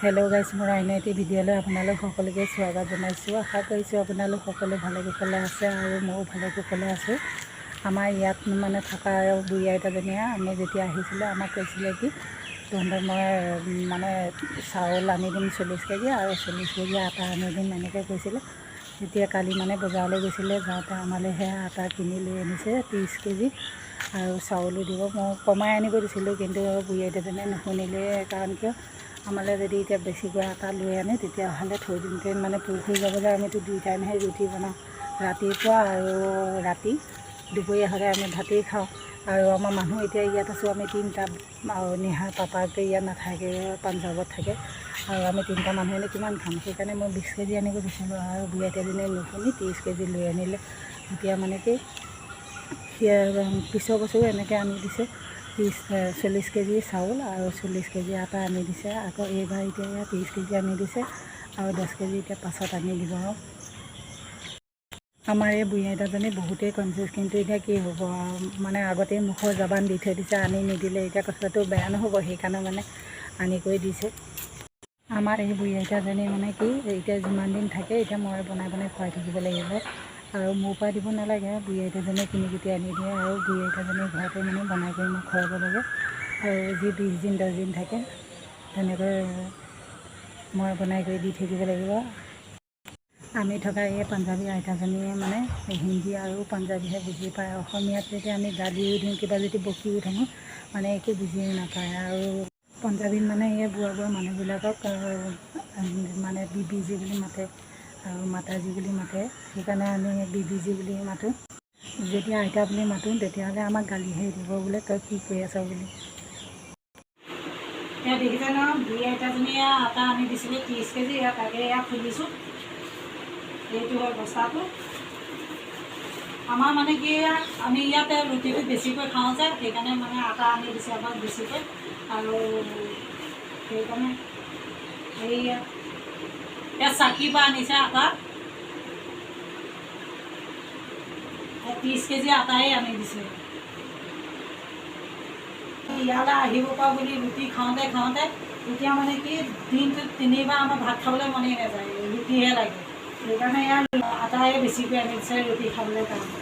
Hello' গাইছ, মোৰ আইনা এটি ভিডিঅ'লৈ আপোনালোক সকলোকে স্বাগত জনাইছোঁ। আশা কৰিছোঁ আপোনালোক সকলো ভালে কুশলে আছে আৰু ময়ো ভালে কুশলে আছোঁ। আমাৰ ইয়াত মানে থকা বুঢ়ী আইতাজনীয়ে আমি যেতিয়া আহিছিলোঁ আমাক কৈছিলে কি তহঁতক মই মানে চাউল আনি দিম 40 কেজি আৰু 40 কেজি আটা আনি দিম এনেকৈ কৈছিলে। তেতিয়া কালি মানে বজাৰলৈ গৈছিলে, যাওঁতে আমালৈ সেয়া আটা কিনি লৈ আনিছে 30 কেজি আৰু চাউলো দিব। মই কমাই আনিব দিছিলোঁ, কিন্তু বুঢ়ী আইতাজনীয়ে নুশুনিলে। কাৰণ কিয় আমালৈ যদি এতিয়া বেছিকৈ আটা লৈ আনে তেতিয়াহ'লে থৈ দিওঁতে মানে পুৰ হৈ যাব যে। আমিতো 2 টাইমহে ৰুটি বনাওঁ, ৰাতিপুৱা আৰু ৰাতি। দুপৰীয়া হ'লে আমি ভাতেই খাওঁ। আৰু আমাৰ মানুহ এতিয়া ইয়াত আছোঁ আমি 3টা, আৰু নিহা পাপাকে ইয়াত নাথাকে, পাঞ্জাৱত থাকে। আৰু আমি 3টা মানুহ এনেই কিমান খাম, সেইকাৰণে মই 20 কেজি আনিব দিছিলোঁ। আৰু বুঢ়ী আইতাজনীয়ে নুশুনি 30 কেজি লৈ আনিলে। এতিয়া মানে কি পিছৰ বছৰো এনেকৈ আনি দিছে 40 কেজি চাউল আৰু 40 কেজি আটা আনি দিছে। আকৌ এইবাৰ এতিয়া 30 কেজি আনি দিছে আৰু 10 কেজি এতিয়া পাছত আনি দিব। আমাৰ এই বুঢ়ী আইতাজনী বহুতেই কনফিউজ, কিন্তু এতিয়া কি হ'ব, মানে আগতেই মুখৰ জবান দি থৈ দিছে, আনি নিদিলে এতিয়া কথাটো বেয়া নহ'ব, সেইকাৰণে মানে আনি কৰি দিছে। আমাৰ এই বুঢ়ী আইতাজনী মানে কি এতিয়া যিমান দিন থাকে এতিয়া মই বনাই খুৱাই থাকিব লাগিব। আৰু মোৰ পৰা দিব নালাগে, বুঢ়ী আইতাজনীয়ে কিনি কুটি আনি দিয়ে আৰু বুঢ়ী আইতাজনীৰ ঘৰতে মানে বনাই কৰি মই খুৱাব লাগে। আৰু যি 20 দিন 10 দিন থাকে তেনেকৈ মই বনাই কৰি দি থাকিব লাগিব। আমি থকা এই পাঞ্জাবী আইতাজনীয়ে মানে হিন্দী আৰু পাঞ্জাবীহে বুজি পায়। অসমীয়াত যেতিয়া আমি গালিও দিওঁ, কিবা যদি বকিও থাকোঁ মানে একো বুজিয়ে নাপায়। আৰু পাঞ্জাবীত মানে এই বুঢ়া মানুহবিলাকক মানে বিবিজি বুলি মাতে আৰু মাতাজী বুলি মাতে। সেইকাৰণে আমি বিবিজি বুলি মাতোঁ। যেতিয়া আইতা বুলি মাতোঁ তেতিয়াহ'লে আমাক গালিহে দিব, বোলে তই কি কৰি আছ বুলি। এতিয়া দেখিছে ন, বুঢ়ী আইতাজনীয়ে আটা আনি দিছিলে 30 কেজি। তাকে এয়া খুলিছোঁ, এইটো হয় বস্তাটো। আমাৰ মানে কি আমি ইয়াতে ৰুটিটো বেছিকৈ খাওঁ যে, সেইকাৰণে মানে আটা আনি দিছে আমাক বেছিকৈ। আৰু সেইকাৰণে এয়া চাকিৰ পৰা আনিছে আটা, 30 কেজি আটাই আনি দিছে। ইয়ালৈ আহিব পৰা বুলি ৰুটি খাওঁতে এতিয়া মানে কি দিনটোত 3বাৰ আমাৰ ভাত খাবলৈ মনেই নাযায়, ৰুটিহে লাগে। সেইকাৰণে ইয়াৰ আটাই বেছিকৈ আনি দিছে ৰুটি খাবলৈ কাৰণে।